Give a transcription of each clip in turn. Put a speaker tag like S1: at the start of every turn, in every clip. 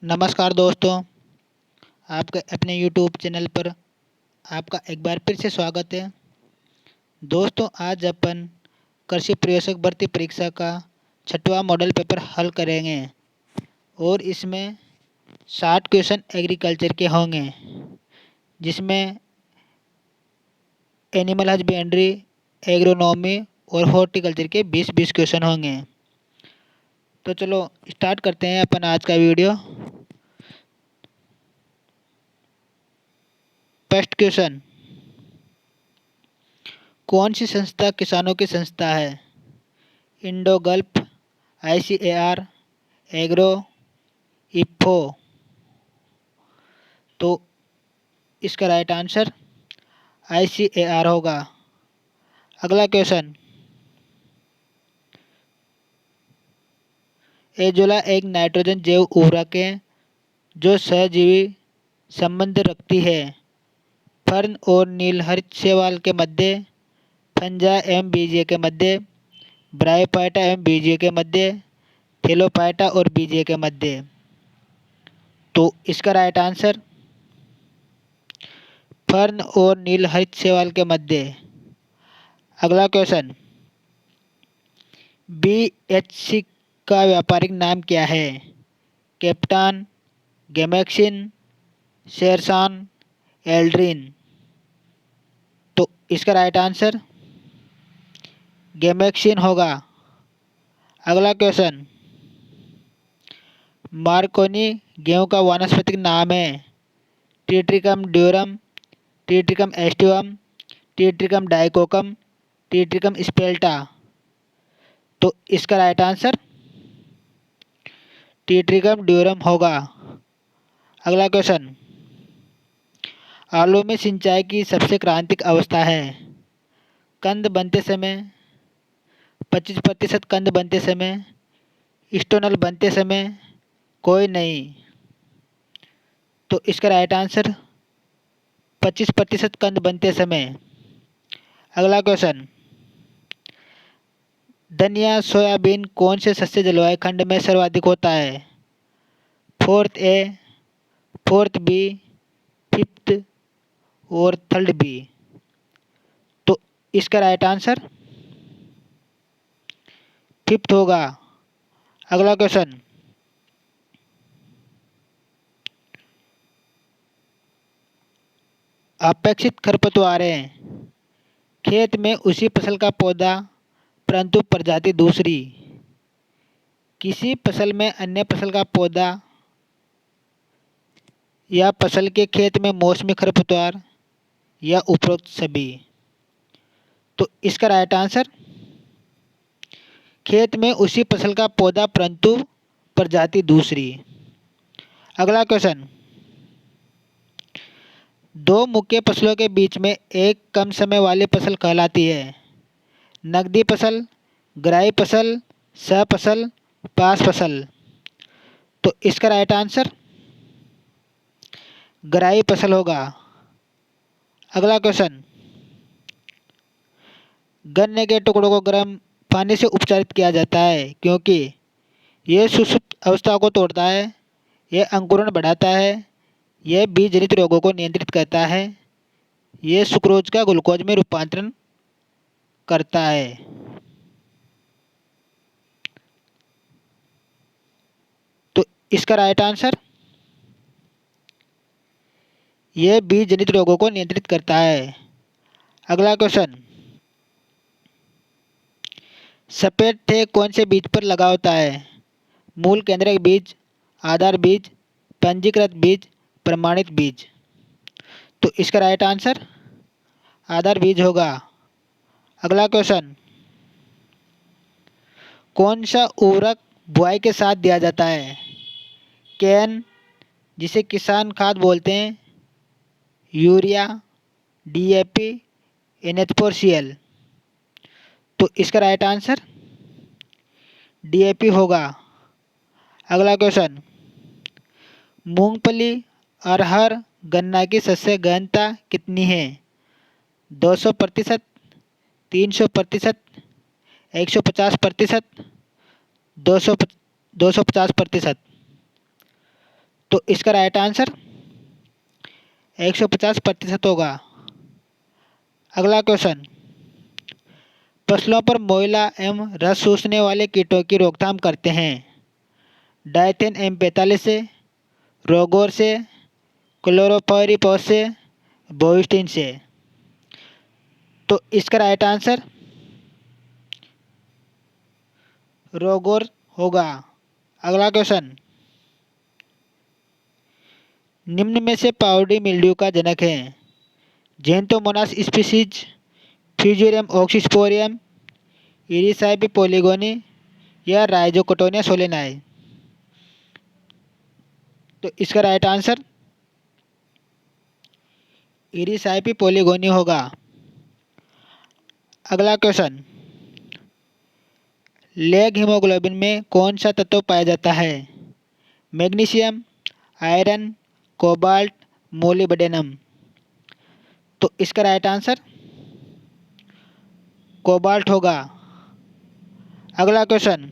S1: नमस्कार दोस्तों, आपके अपने यूट्यूब चैनल पर आपका एक बार फिर से स्वागत है। दोस्तों, आज अपन कृषि प्रवेशक भर्ती परीक्षा का 6वां मॉडल पेपर हल करेंगे और इसमें 60 क्वेश्चन एग्रीकल्चर के होंगे, जिसमें एनिमल हस्बेंड्री, एग्रोनॉमी और हॉर्टिकल्चर के 20-20 क्वेश्चन होंगे। तो चलो स्टार्ट करते हैं अपन आज का वीडियो। फर्स्ट क्वेश्चन, कौन सी संस्था किसानों की संस्था है? Indo gulf, ICAR, agro, IFFCO. तो इसका राइट आंसर ICAR होगा। अगला क्वेश्चन, एजोला एक नाइट्रोजन जैव उर्वरक है जो सहजीवी संबंध रखती है। फर्न और नीलहरित शैवाल के मध्य, फंजा एवं बीजे के मध्य, ब्रायोफाइटा एवं बीजे के मध्य, थैलोफाइटा और बीजे के मध्य। तो इसका राइट आंसर फर्न और नीलहरित शैवाल के मध्य। अगला क्वेश्चन, BHC का व्यापारिक नाम क्या है? कैप्टान, गैमेक्सिन, शेरशान, एल्ड्रिन। तो इसका राइट आंसर गैमेक्सिन होगा। अगला क्वेश्चन, मार्कोनी गेहूं का वानस्पतिक नाम है? टीट्रिकम ड्यूरम, टीट्रिकम एस्टिवम, टीट्रिकम डाइकोकम, टीट्रिकम स्पेल्टा। तो इसका राइट आंसर टीट्रिकम ड्यूरम होगा। अगला क्वेश्चन, आलू में सिंचाई की सबसे क्रांतिक अवस्था है? कंद बनते समय, 25% कंद बनते समय, स्टोनल बनते समय, कोई नहीं। तो इसका राइट आंसर 25% कंद बनते समय। अगला क्वेश्चन, धनिया सोयाबीन कौन से सस्ते जलवायु खंड में सर्वाधिक होता है? 4th A, 4th B, 5th और 3rd B। तो इसका राइट आंसर 5th होगा। अगला क्वेश्चन, अपेक्षित खरपतवारें, खेत में उसी फसल का पौधा परंतु प्रजाति दूसरी। किसी फसल में अन्य फसल का पौधा या फसल के खेत में मौसमी खरपतवार या उपरोक्त सभी। तो इसका राइट आंसर खेत में उसी फसल का पौधा परंतु प्रजाति दूसरी। अगला क्वेश्चन, दो मुख्य फसलों के बीच में एक कम समय वाली फसल कहलाती है? नकदी फसल, ग्राई फसल, सह फसल, पास फसल। तो इसका राइट आंसर ग्राई फसल होगा। अगला क्वेश्चन, गन्ने के टुकड़ों को गर्म पानी से उपचारित किया जाता है क्योंकि यह सुषुप्त अवस्था को तोड़ता है, यह अंकुरण बढ़ाता है, यह बीज जनित रोगों को नियंत्रित करता है, यह सुक्रोज का ग्लूकोज में रूपांतरण करता है। तो इसका राइट आंसर यह बीज जनित रोगों को नियंत्रित करता है। अगला क्वेश्चन, सफेद ठे कौन से बीज पर लगा होता है? मूल केंद्रक बीज, आधार बीज, पंजीकृत बीज, प्रमाणित बीज। तो इसका राइट आंसर आधार बीज होगा। अगला क्वेश्चन, कौन सा उर्वरक बुआई के साथ दिया जाता है? कैन, जिसे किसान खाद बोलते हैं, यूरिया, DAP, NH4CL। तो इसका राइट आंसर DAP होगा। अगला क्वेश्चन, मूंगफली, अरहर, गन्ना की शस्य गहनता कितनी है? 200%, 300%, 150%, 250%। तो इसका राइट आंसर 150% होगा। अगला क्वेश्चन, फसलों पर मोइला एवं रस चूसने वाले कीटों की रोकथाम करते हैं। डाइथेन M45 से, रोगोर से, क्लोरोपाइरीफॉस से, बोविस्टिन से। तो इसका राइट आंसर रोगोर होगा। अगला क्वेश्चन, निम्न में से पाउडी मिल्ड्यू का जनक है। जेंथोमोनास स्पीसीज, फ्यूजेरियम ऑक्सीस्पोरियम, इरिसाइपी पोलिगोनी या राइजोकोटोनिया सोलेनाई। तो इसका राइट आंसर इरिसाइपी पोलिगोनी होगा। अगला क्वेश्चन, लेग हीमोग्लोबिन में कौन सा तत्व पाया जाता है? Magnesium, iron, cobalt, molybdenum. तो इसका राइट आंसर कोबाल्ट होगा। अगला क्वेश्चन,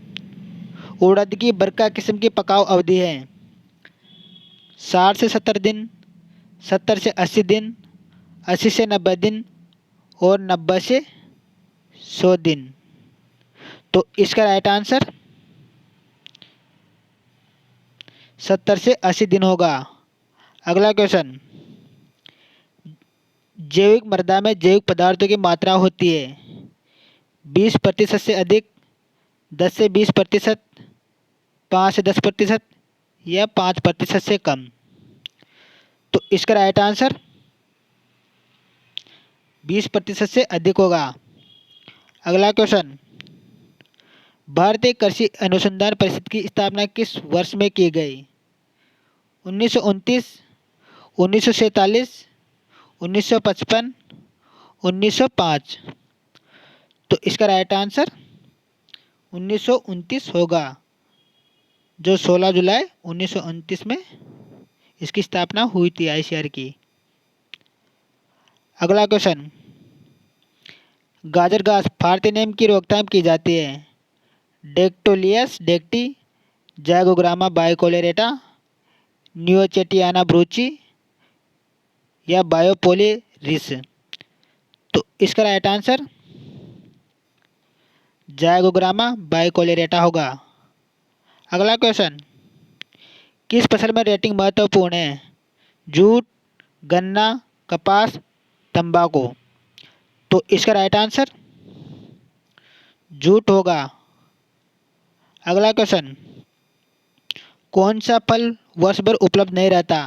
S1: उड़द की बरका किस्म की पकाव अवधि है? 60 से 70 दिन, 70 से 80 दिन, 80 से 90 दिन और 90 से 100 दिन। तो इसका राइट आंसर 70 से 80 दिन होगा। अगला क्वेश्चन, जैविक मृदा में जैविक पदार्थों की मात्रा होती है 20% से अधिक, 10 से 20%, 5 से 10% या 5% से कम। तो इसका राइट आंसर 20% से अधिक होगा। अगला क्वेश्चन, भारतीय कृषि अनुसंधान परिषद की स्थापना किस वर्ष में की गई? 1929, 1947, 1955, 1905। तो इसका राइट आंसर 1929 होगा, जो 16 जुलाई 1929 में इसकी स्थापना हुई थी ICAR की। अगला क्वेश्चन, गाजर घास भारतीय नेम की रोकथाम की जाती है? डेक्टोलियस डेक्टी, जैगोग्रामा बाइकोलेरेटा, नियोचेटियाना ब्रूची या बायोपोलिरिस। तो इसका राइट आंसर जैगोग्रामा बाइकोलेरेटा होगा। अगला क्वेश्चन, किस फसल में रेटिंग महत्वपूर्ण है? जूट, गन्ना, कपास, तंबाकू। तो इसका राइट आंसर जूट होगा। अगला क्वेश्चन, कौन सा फल वर्ष भर उपलब्ध नहीं रहता?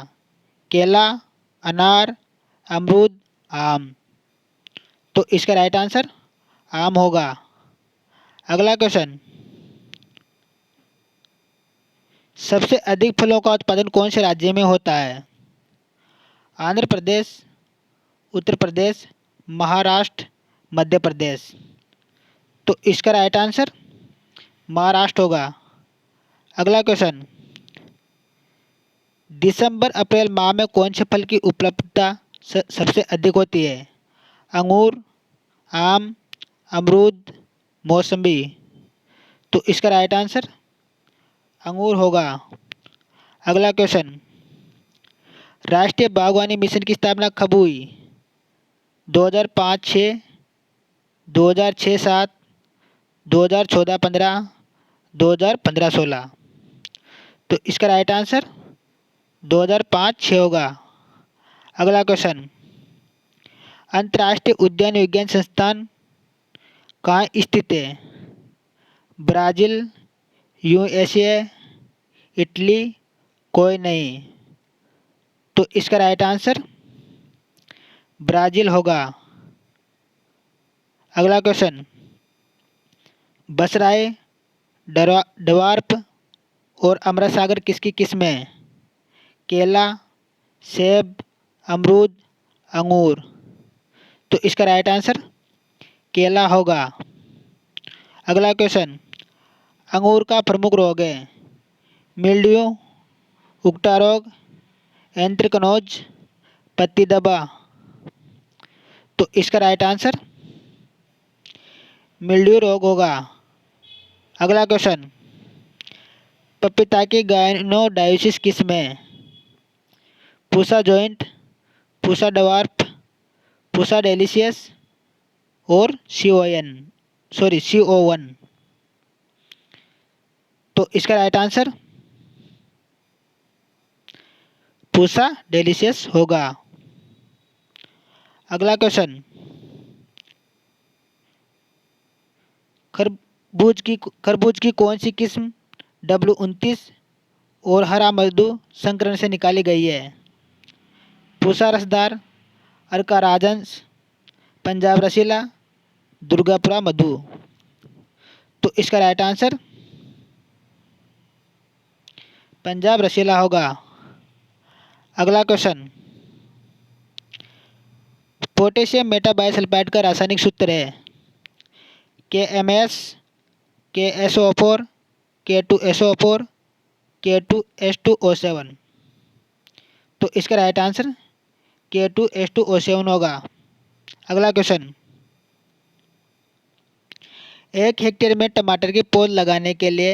S1: केला, अनार, अमरूद, आम। तो इसका राइट आंसर आम होगा। अगला क्वेश्चन, सबसे अधिक फलों का उत्पादन कौन से राज्य में होता है? आंध्र प्रदेश, उत्तर प्रदेश, महाराष्ट्र, मध्य प्रदेश। तो इसका राइट आंसर महाराष्ट्र होगा। अगला क्वेश्चन, दिसंबर अप्रैल माह में कौन से फल की उपलब्धता सबसे अधिक होती है? अंगूर, आम, अमरूद, मौसम्बी। तो इसका राइट आंसर अंगूर होगा। अगला क्वेश्चन, राष्ट्रीय बागवानी मिशन की स्थापना कब हुई? 2005-6, 2006-7, 2014-15, 2015-16। तो इसका राइट आंसर 2005-6 होगा। अगला क्वेश्चन, अंतर्राष्ट्रीय उद्यान विज्ञान संस्थान कहाँ स्थित है? ब्राज़ील, USA, इटली, कोई नहीं। तो इसका राइट आंसर ब्राज़ील होगा। अगला क्वेश्चन, बसराए, ड्वार्फ और अमृत सागर किसकी किस्म है? केला, सेब, अमरूद, अंगूर। तो इसका राइट आंसर केला होगा। अगला क्वेश्चन, अंगूर का प्रमुख रोग है? मिल्ड्यू, उगटा रोग, एंथ्रेक्नोज, पत्ती धब्बा। तो इसका राइट आंसर मिल्ड्यू रोग होगा। अगला क्वेश्चन, पपीता की गायनोडायोसिस किस्म है? Pusa joint, Pusa dwarf, Pusa delicious और CO1। तो इसका राइट आंसर पूसा डेलिशियस होगा। अगला क्वेश्चन, खरबूज की कौन सी किस्म W29 और हरा मधु संकरण से निकाली गई है? पूसा रसदार, अर्का राजहंस, पंजाब रसीला, दुर्गापुरा मधु। तो इसका राइट आंसर पंजाब रसीला होगा। अगला क्वेश्चन, पोटेशियम मेटाबाइसल्फाइड का रासायनिक सूत्र है KMS, KSO4, K2SO4, K2H2O7। तो इसका राइट आंसर K2H2O7 होगा। अगला क्वेश्चन, 1 हेक्टेयर में टमाटर की पौध लगाने के लिए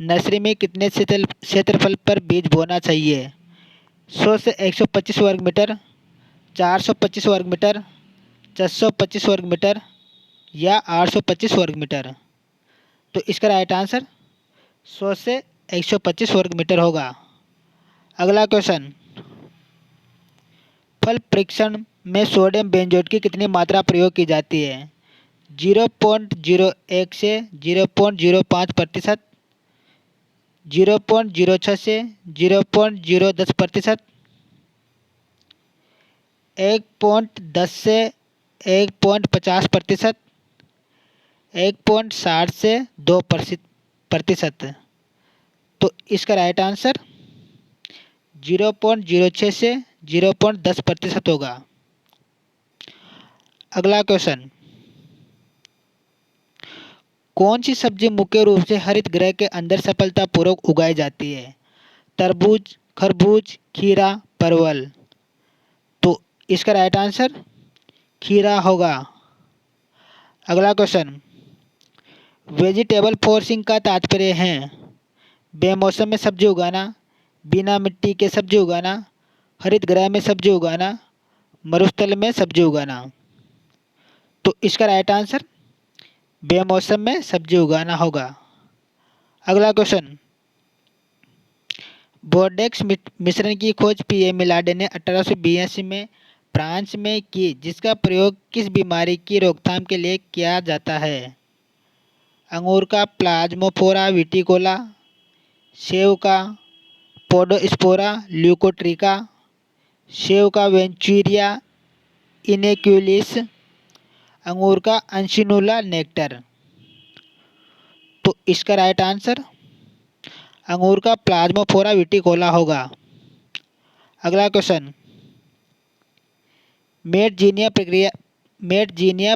S1: नर्सरी में कितने क्षेत्रफल पर बीज बोना चाहिए? 100 से 125 वर्ग मीटर, 425 वर्ग मीटर, 625 वर्ग मीटर या 825 वर्ग मीटर। तो इसका राइट आंसर 100 से 125 वर्ग मीटर होगा। अगला क्वेश्चन, फल परीक्षण में सोडियम बेंजोएट की कितनी मात्रा प्रयोग की जाती है? 0.01 से 0.05%, 0.06 से 0.010%, 1.10 से 1.50%, 1.60 से 2%। तो इसका राइट आंसर 0.06 से 0.10% होगा। अगला क्वेश्चन, कौन सी सब्जी मुख्य रूप से हरित गृह के अंदर सफलतापूर्वक उगाई जाती है? तरबूज, खरबूज, खीरा, परवल। तो इसका राइट आंसर खीरा होगा। अगला क्वेश्चन, वेजिटेबल फोर्सिंग का तात्पर्य है बेमौसम में सब्जी उगाना, बिना मिट्टी के सब्जी उगाना, हरित गृह में सब्जी उगाना, मरुस्थल में सब्जी उगाना। तो इसका राइट आंसर बेमौसम में सब्जी उगाना होगा। अगला क्वेश्चन, बोर्डेक्स मिश्रण की खोज पीए मिलाडे ने 1882 में फ्रांस में की, जिसका प्रयोग किस बीमारी की रोकथाम के लिए किया जाता है? अंगूर का प्लाज्मोफोरा विटिकोला, सेब का पोडोस्पोरा ल्यूकोट्रिका, सेब का वेंचुरिया इनेक्युलिस, अंगूर का अंशिनुला नेक्टर। तो इसका राइट आंसर अंगूर का प्लाज्मोफोरा विटिकोला होगा। अगला क्वेश्चन, मेटजीनिया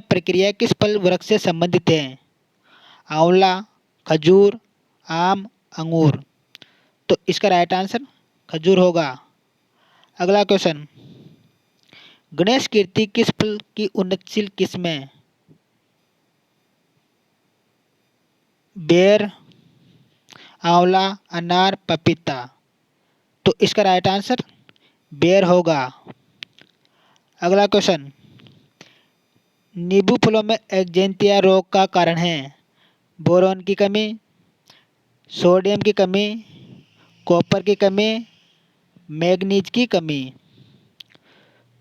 S1: प्रक्रिया किस फल वृक्ष से संबंधित है? आंवला, खजूर, आम, अंगूर। तो इसका राइट आंसर खजूर होगा। अगला क्वेश्चन, गणेश कीर्ति किस फल की उन्नतशील किस्म है? बेर, आंवला, अनार, पपीता। तो इसका राइट आंसर बेर होगा। अगला क्वेश्चन, नींबू फलों में एक्जेंथिया रोग का कारण है बोरोन की कमी, सोडियम की कमी, कॉपर की कमी, मैग्नीज की कमी।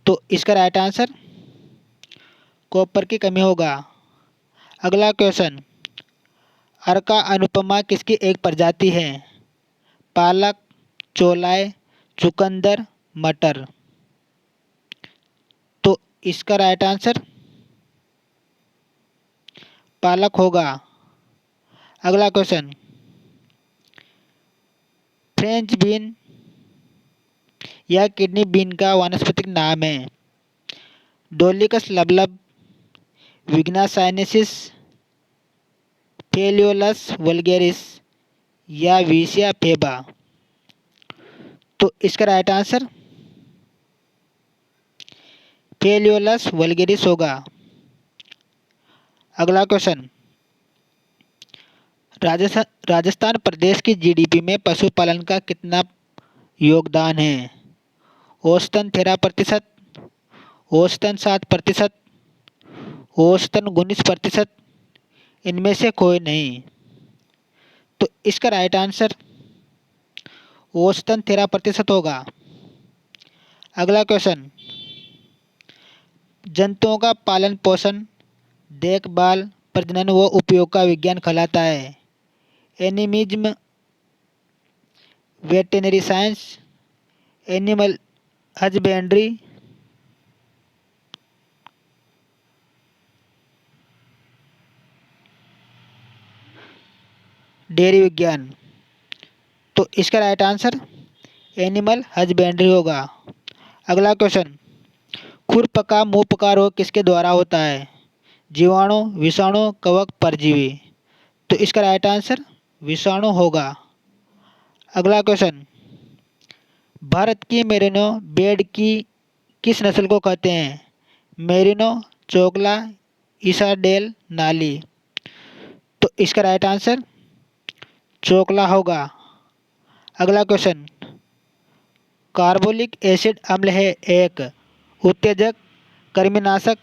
S1: तो इसका राइट आंसर कॉपर की कमी होगा। अगला क्वेश्चन, अर्का अनुपमा किसकी एक प्रजाति है? पालक, चौलाई, चुकंदर, मटर। तो इसका राइट आंसर पालक होगा। अगला क्वेश्चन, फ्रेंच बीन या किडनी बीन का वानस्पतिक नाम है डोलिकस लबलब, विग्ना साइनेसिस, फेलियोलस वल्गेरिस या विसिया फेबा। तो इसका राइट आंसर फेलियोलस वल्गेरिस होगा। अगला क्वेश्चन, राजस्थान प्रदेश की जीडीपी में पशुपालन का कितना योगदान है? औसतन 13%, औसतन 7%, औसतन 19%, इनमें से कोई नहीं। तो इसका राइट आंसर औसतन 13% होगा। अगला क्वेश्चन, जंतुओं का पालन पोषण, देखभाल, प्रजनन व उपयोग का विज्ञान कहलाता है। Animism, veterinary science, animal husbandry, dairy विज्ञान। तो इसका राइट आंसर एनिमल हजबेंड्री होगा। अगला क्वेश्चन, खुरपका मुंहपका रोग किसके द्वारा होता है? जीवाणु, विषाणु, कवक, परजीवी। तो इसका राइट आंसर विषाणु होगा। अगला क्वेश्चन, भारत की मेरिनो भेड़ की किस नस्ल को कहते हैं? मेरिनो, चोकला, इसाडेल, नाली। तो इसका राइट आंसर चोकला होगा। अगला क्वेश्चन, कार्बोलिक एसिड अम्ल है एक उत्तेजक, कृमिनाशक,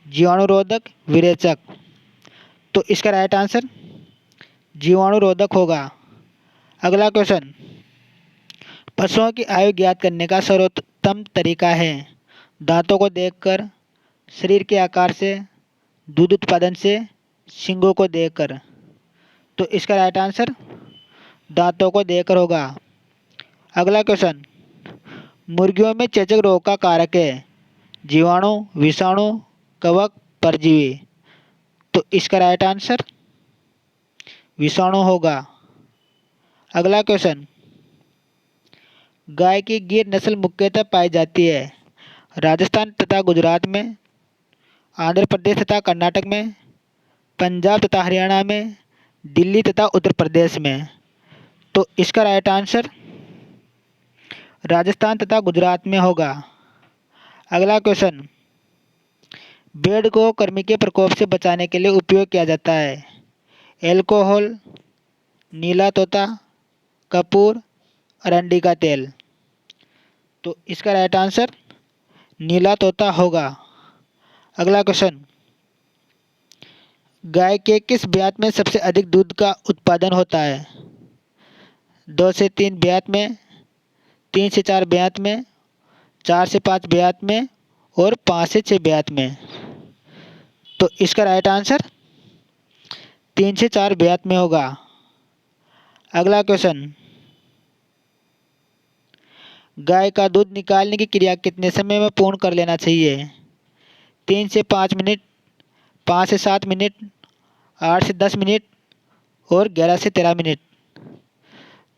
S1: जीवाणुरोधक, विरेचक। तो इसका राइट आंसर जीवाणुरोधक होगा। अगला क्वेश्चन, पशुओं की आयु ज्ञात करने का सर्वोत्तम तरीका है? दांतों को देखकर, शरीर के आकार से, दूध उत्पादन से, सींगों को देखकर। तो इसका राइट आंसर दांतों को देखकर होगा। अगला क्वेश्चन, मुर्गियों में चेचक रोग का कारक है? जीवाणु, विषाणु, कवक, परजीवी। तो इसका राइट आंसर विषाणु होगा। अगला क्वेश्चन, गाय की गिर नस्ल मुख्यतः पाई जाती है? राजस्थान तथा गुजरात में, आंध्र प्रदेश तथा कर्नाटक में, पंजाब तथा हरियाणा में, दिल्ली तथा उत्तर प्रदेश में। तो इसका राइट आंसर राजस्थान तथा गुजरात में होगा। अगला क्वेश्चन, भेड़ को कृमि के प्रकोप से बचाने के लिए उपयोग किया जाता है? एल्कोहल, नीला तोता, कपूर, अरंडी का तेल। तो इसका राइट आंसर नीला तोता होगा। अगला क्वेश्चन, गाय के किस ब्यात में सबसे अधिक दूध का उत्पादन होता है? 2 से 3 ब्यात में, 3 से 4 ब्यात में, 4 से 5 ब्यात में और 5 से 6 ब्यात में। तो इसका राइट आंसर 3 से 4 ब्यात में होगा। अगला क्वेश्चन, गाय का दूध निकालने की क्रिया कितने समय में पूर्ण कर लेना चाहिए? 3 से 5 मिनट, 5 से 7 मिनट, 8 से 10 मिनट और 11 से 13 मिनट।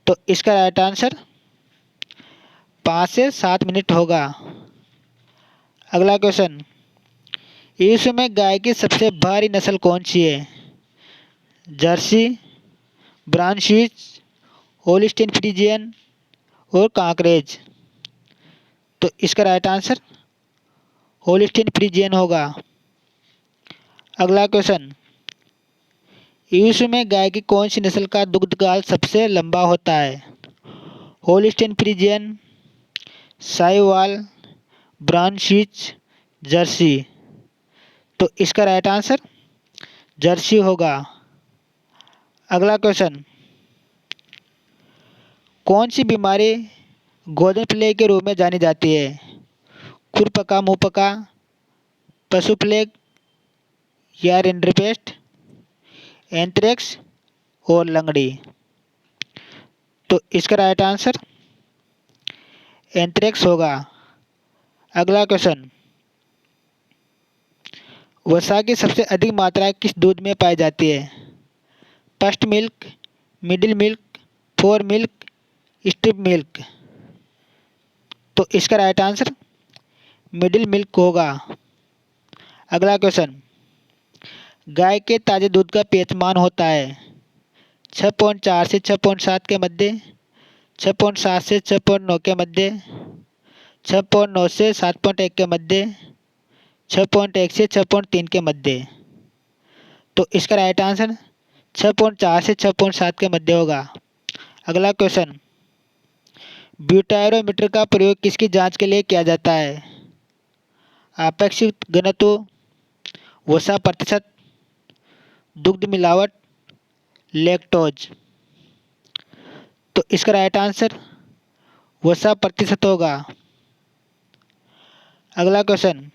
S1: तो इसका राइट आंसर 5 से 7 मिनट होगा। अगला क्वेश्चन, इस में गाय की सबसे भारी नस्ल कौन सी है? Jersey, brown switch, Holstein Friesian और कांकरेज। तो इसका राइट आंसर होल्स्टीन फ्रीजियन होगा। अगला क्वेश्चन, विश्व में गाय की कौन सी नस्ल का दुग्धकाल सबसे लंबा होता है? Holstein Friesian, Sahiwal, brown switch, Jersey. तो इसका राइट आंसर जर्सी होगा। अगला क्वेश्चन, कौन सी बीमारी गोल्डन प्लेग के रूप में जानी जाती है? खुरपका मुंहपका, पशु प्लेग या रिंडरपेस्ट, एंथ्रेक्स और लंगड़ी। तो इसका राइट आंसर एंथ्रेक्स होगा। अगला क्वेश्चन, वसा की सबसे अधिक मात्रा किस दूध में पाई जाती है? First milk, middle milk, four milk, strip milk. तो इसका राइट आंसर मिडिल मिल्क होगा। अगला क्वेश्चन, गाय के ताजे दूध का पीएच होता है 6.4 से 6.7 के मध्य, 6.7 से 6.9 के मध्य, 6.9 से 7.1 के मध्य, 6.1 से 6.3 के मध्य। तो इसका राइट आंसर 6.4 से 6.7 के मध्य होगा। अगला क्वेश्चन, ब्यूटायरोमीटर का प्रयोग किसकी जांच के लिए किया जाता है? अपेक्षित घनत्व, वसा प्रतिशत, दुग्ध मिलावट, लैक्टोज। तो इसका राइट आंसर वसा प्रतिशत होगा। अगला क्वेश्चन,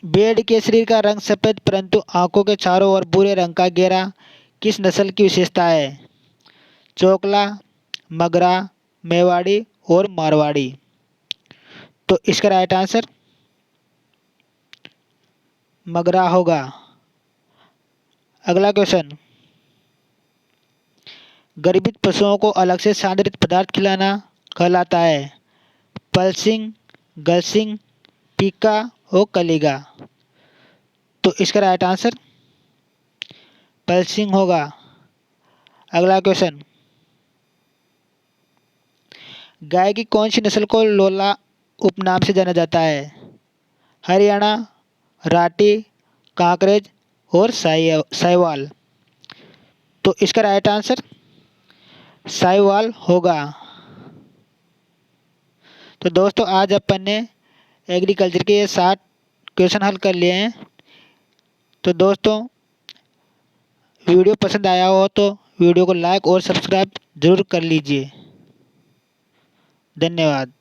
S1: भेड़ के शरीर का रंग सफेद परंतु आंखों के चारों ओर भूरे रंग का घेरा किस नस्ल की विशेषता है? चोकला, मगरा, मेवाड़ी और मारवाड़ी। तो इसका राइट आंसर मगरा होगा। अगला क्वेश्चन, गर्भित पशुओं को अलग से सांद्रित पदार्थ खिलाना कहलाता है? पल्सिंग, गल्सिंग, पीका और कलीगा। तो इसका राइट आंसर पल्सिंग होगा। अगला क्वेश्चन, गाय की कौन सी नस्ल को लोला उपनाम से जाना जाता है? हरियाणा, राठी, कांकरेज और साहिवाल। तो इसका राइट आंसर साहिवाल होगा। तो दोस्तों आज अपन ने एग्रीकल्चर के ये 60 क्वेश्चन हल कर लिए हैं। तो दोस्तों वीडियो पसंद आया हो तो वीडियो को लाइक और सब्सक्राइब जरूर कर लीजिए। धन्यवाद।